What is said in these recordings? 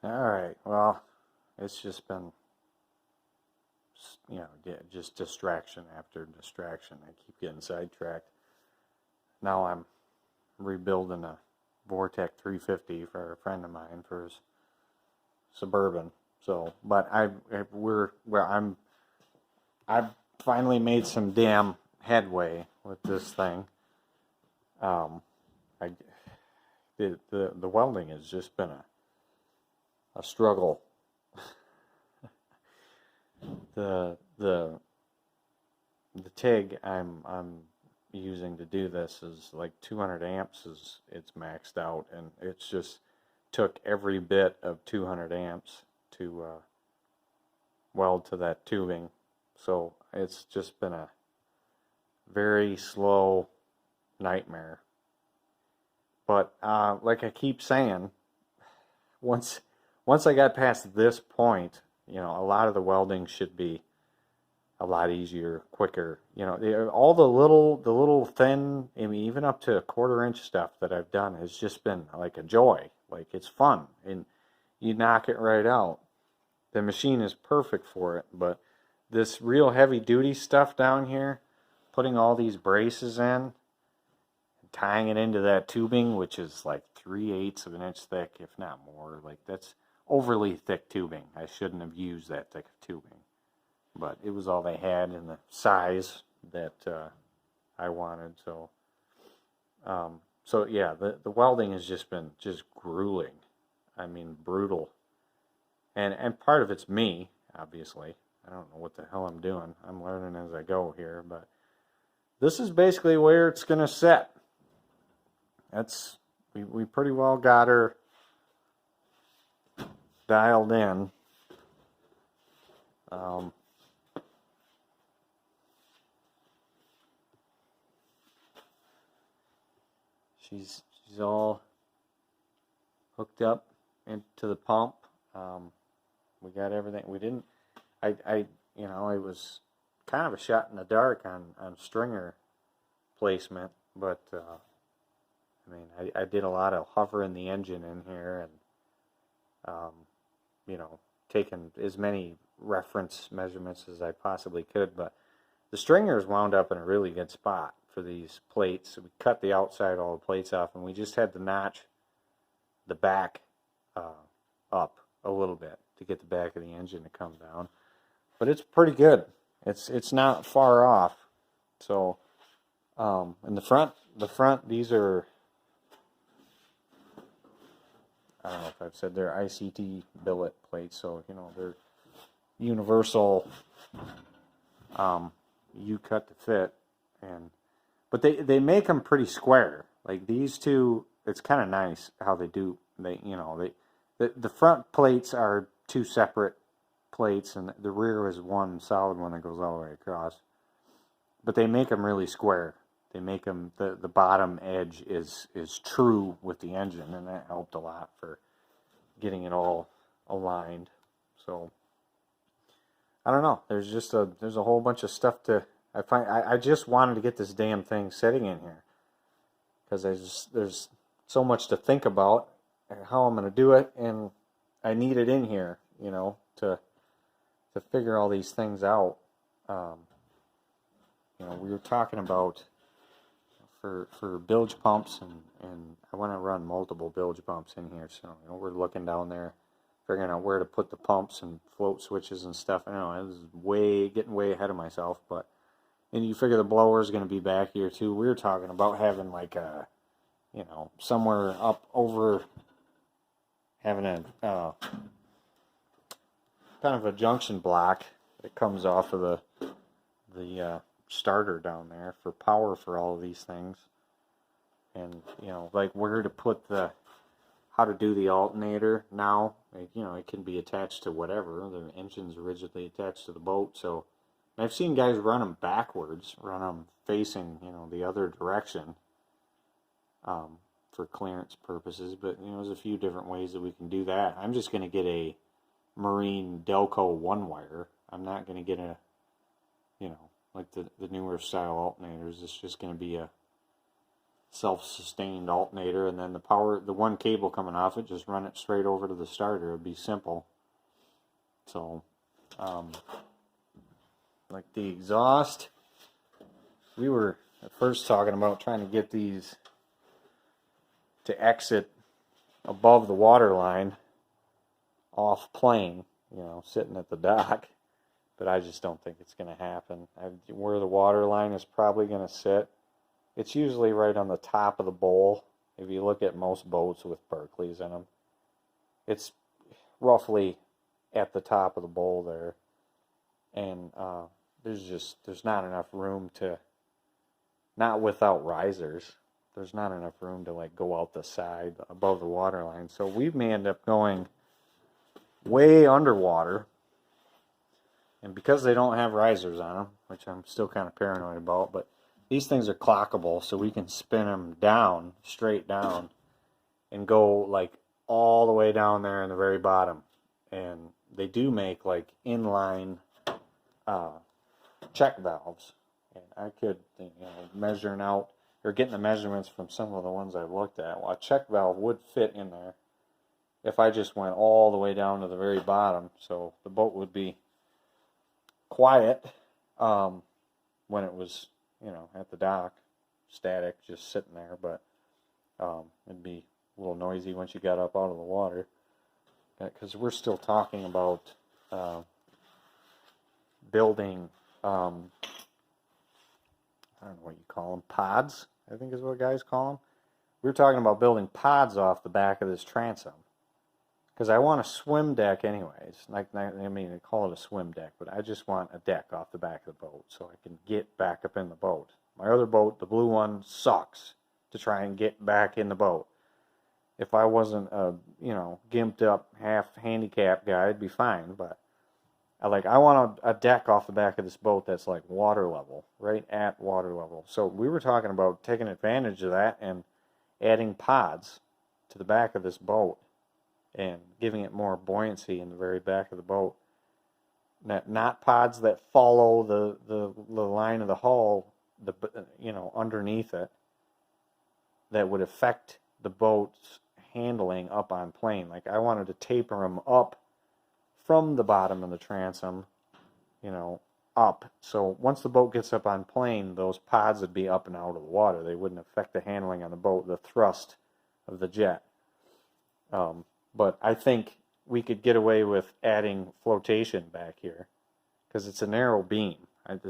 Alright, well, it's just been, just distraction after distraction. I keep getting sidetracked. Now I'm rebuilding a Vortec 350 for a friend of mine for his Suburban. So, but I've finally made some damn headway with this thing. I the welding has just been a struggle. The TIG I'm using to do this is like 200 amps it's maxed out, and it's just took every bit of 200 amps to weld to that tubing. So it's just been a very slow nightmare. But like I keep saying, once I got past this point, a lot of the welding should be a lot easier, quicker. All the little thin, I mean, even up to a 1/4 inch stuff that I've done has just been like a joy. Like, it's fun, and you knock it right out. The machine is perfect for it, but this real heavy duty stuff down here, putting all these braces in, tying it into that tubing, which is like 3/8 of an inch thick, if not more. Like, that's overly thick tubing. I shouldn't have used that thick of tubing, but it was all they had in the size that I wanted. So yeah, the welding has just been just grueling. I mean, brutal. And part of it's me, obviously. I don't know what the hell I'm doing. I'm learning as I go here, but this is basically where it's gonna set. We pretty well got her dialed in. She's all hooked up into the pump. We got everything. We didn't. It was kind of a shot in the dark on stringer placement, but I mean, I did a lot of hovering the engine in here, and taking as many reference measurements as I possibly could. But the stringers wound up in a really good spot for these plates. So we cut the outside all the plates off, and we just had to notch the back up a little bit to get the back of the engine to come down. But it's pretty good. It's not far off. So, in the front, these are, I don't know if I've said, they're ICT billet plates. So, they're universal. You cut to fit, but they make them pretty square. Like these two, it's kind of nice how they do. The front plates are two separate plates, and the rear is one solid one that goes all the way across. But they make them really square. They make them, the bottom edge is true with the engine, and that helped a lot for getting it all aligned. So I don't know. There's a whole bunch of stuff to. I just wanted to get this damn thing sitting in here, because there's so much to think about and how I'm going to do it, and I need it in here, to figure all these things out. We were talking about for bilge pumps, and I want to run multiple bilge pumps in here. So we're looking down there, figuring out where to put the pumps and float switches and stuff. I know I was getting way ahead of myself, and you figure the blower is going to be back here too. We were talking about having like a, somewhere up over, having a kind of a junction block that comes off of the starter down there for power for all of these things, and like where to put how to do the alternator now. It can be attached to whatever. The engine's rigidly attached to the boat, so I've seen guys run them backwards, run them facing the other direction, for clearance purposes. But there's a few different ways that we can do that. I'm just going to get a Marine Delco 1-wire. I'm not going to get a like the newer style alternators. It's just going to be a self-sustained alternator, and then the one cable coming off it, just run it straight over to the starter. It'd be simple. So, like the exhaust, we were at first talking about trying to get these to exit above the water line off plane, sitting at the dock, but I just don't think it's going to happen. Where the water line is probably going to sit, it's usually right on the top of the bowl. If you look at most boats with Berkeleys in them, it's roughly at the top of the bowl there, and there's not enough room to, not without risers, there's not enough room to like go out the side above the water line. So we may end up going way underwater, and because they don't have risers on them, which I'm still kind of paranoid about, but these things are clockable, so we can spin them down, straight down, and go like all the way down there in the very bottom. And they do make like inline check valves, and I could, measuring out or getting the measurements from some of the ones I've looked at. Well, a check valve would fit in there if I just went all the way down to the very bottom, so the boat would be quiet when it was, at the dock, static, just sitting there, but it'd be a little noisy once you got up out of the water, because we're still talking about building, I don't know what you call them, pods, I think is what guys call them. We're talking about building pods off the back of this transom, because I want a swim deck anyways. They call it a swim deck, but I just want a deck off the back of the boat so I can get back up in the boat. My other boat, the blue one, sucks to try and get back in the boat. If I wasn't a, gimped up, half handicapped guy, it'd be fine, but I want a deck off the back of this boat that's like water level, right at water level. So we were talking about taking advantage of that and adding pods to the back of this boat and giving it more buoyancy in the very back of the boat. Not pods that follow the line of the hull, underneath it, that would affect the boat's handling up on plane. Like I wanted to taper them up from the bottom of the transom, up. So once the boat gets up on plane, those pods would be up and out of the water. They wouldn't affect the handling on the boat, the thrust of the jet. But I think we could get away with adding flotation back here, because it's a narrow beam. I'm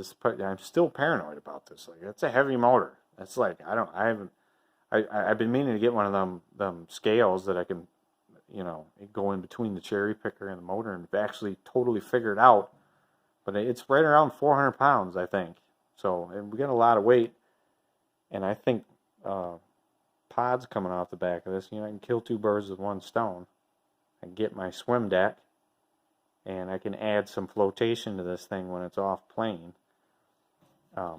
still paranoid about this. Like, it's a heavy motor. It's like I've been meaning to get one of them scales that I can, go in between the cherry picker and the motor and actually totally figure it out. But it's right around 400 pounds, I think. So we got a lot of weight, and I think pods coming off the back of this, I can kill two birds with one stone. I can get my swim deck, and I can add some flotation to this thing when it's off plane. I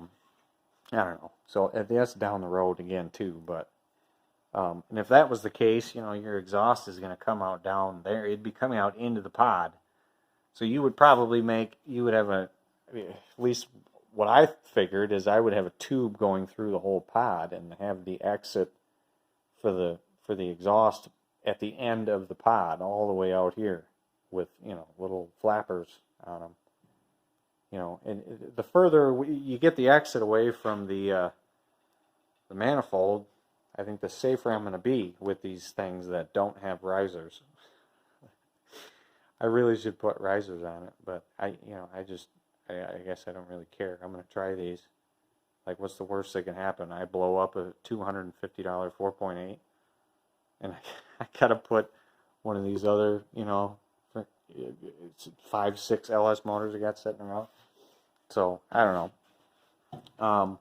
don't know. So that's down the road again too, but and if that was the case, your exhaust is going to come out down there. It'd be coming out into the pod. So you would have at least what I figured is I would have a tube going through the whole pod and have the exit for the exhaust at the end of the pod all the way out here with, little flappers on them. And the further you get the exit away from the manifold, I think the safer I'm going to be with these things that don't have risers. I really should put risers on it, but I guess I don't really care. I'm going to try these. Like, what's the worst that can happen? I blow up a $250 4.8, and I got to put one of these other, 5-6 LS motors I got sitting around. So, I don't know.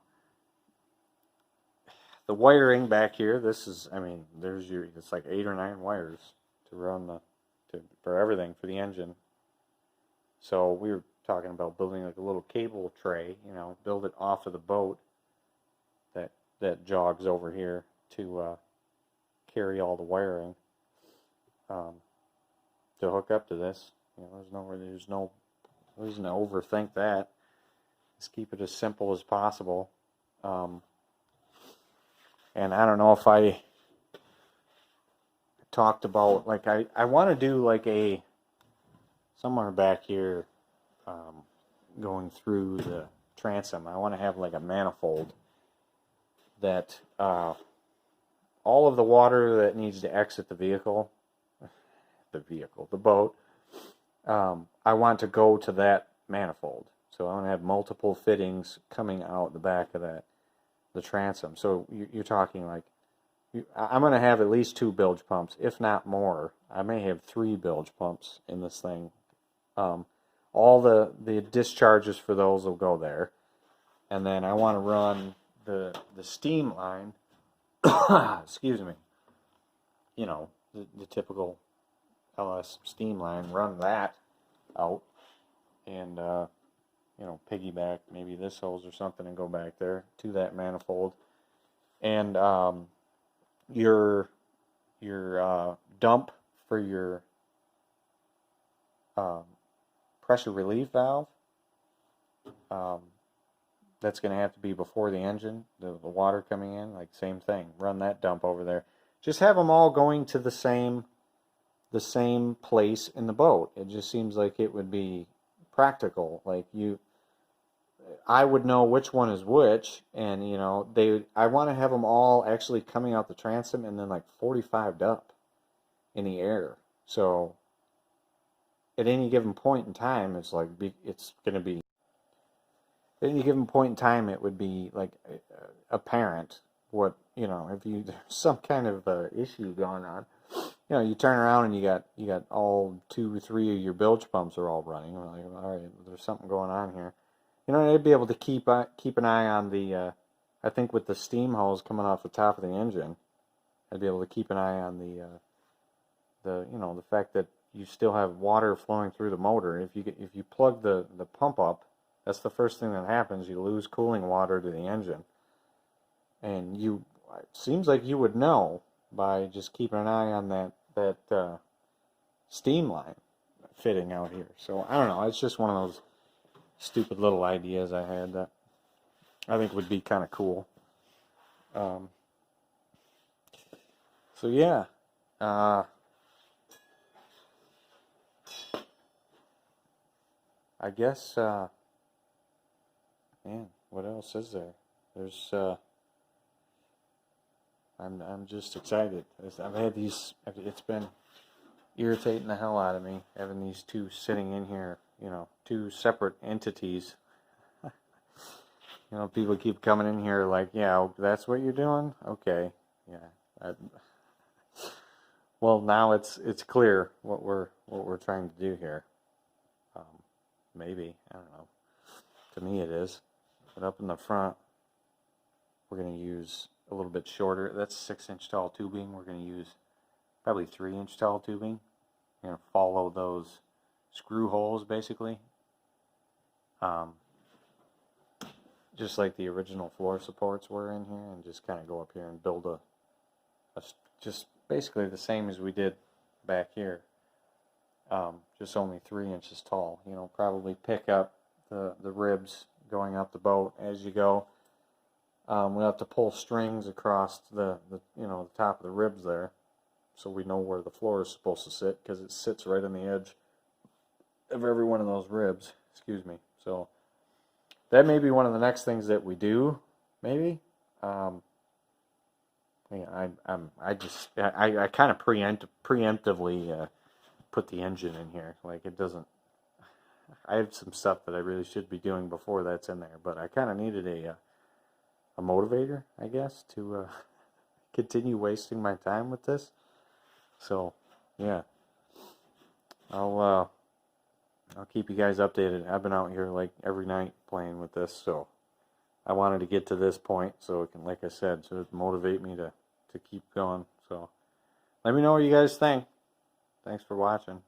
The wiring back here, it's like 8 or 9 wires to run for everything for the engine. So we were talking about building like a little cable tray, build it off of the boat that jogs over here to carry all the wiring to hook up to this. There's no reason to overthink that. Just keep it as simple as possible. And I don't know if I talked about, like, I want to do like a, somewhere back here, going through the transom, I want to have like a manifold that all of the water that needs to exit the vehicle, the boat, I want to go to that manifold. So I want to have multiple fittings coming out the back of the transom. So you're talking like, I'm going to have at least 2 bilge pumps, if not more. I may have 3 bilge pumps in this thing. All the discharges for those will go there. And then I want to run the steam line, excuse me, you know, the typical LS steam line, run that out and, you know, piggyback maybe this hose or something and go back there to that manifold. And your dump for your pressure relief valve, that's going to have to be before the engine, the water coming in, like same thing. Run that dump over there. Just have them all going to the same place in the boat. It just seems like it would be practical. Like I would know which one is which, and you know, I want to have them all actually coming out the transom and then like 45'd up in the air. So at any given point in time, it's like it's going to be, at any given point in time, it would be like apparent what, you know, if there's some kind of issue going on. You know, you turn around and you got all 2 or 3 of your bilge pumps are all running. We're like, all right, there's something going on here. You know, I'd be able to keep an eye on the, I think with the steam hose coming off the top of the engine, I'd be able to keep an eye on the you know, the fact that you still have water flowing through the motor. If you plug the pump up, that's the first thing that happens. You lose cooling water to the engine, and it seems like you would know by just keeping an eye on that steam line fitting out here. So I don't know. It's just one of those stupid little ideas I had that I think would be kind of cool. So yeah. I guess, man, what else is there? There's, I'm just excited. I've had these, it's been irritating the hell out of me, having these 2 sitting in here, you know, 2 separate entities. You know, people keep coming in here like, yeah, that's what you're doing? Okay, yeah. Well, now it's clear what we're trying to do here. Maybe, I don't know. To me it is. But up in the front, we're going to use a little bit shorter. That's 6-inch tall tubing. We're going to use probably 3-inch tall tubing. We're going to follow those screw holes, basically. Just like the original floor supports were in here, and just kind of go up here and build just basically the same as we did back here. Just only 3 inches tall. You know, probably pick up the ribs going up the boat as you go. We'll have to pull strings across the you know, the top of the ribs there, so we know where the floor is supposed to sit, because it sits right on the edge of every one of those ribs. Excuse me. So that may be one of the next things that we do. Maybe. Yeah, I kind of preemptively put the engine in here. Like, it doesn't, I have some stuff that I really should be doing before that's in there, but I kind of needed a motivator, I guess, to continue wasting my time with this. So yeah, I'll keep you guys updated. I've been out here like every night playing with this, so I wanted to get to this point so it can, like I said, so it motivate me to keep going. So let me know what you guys think. Thanks for watching.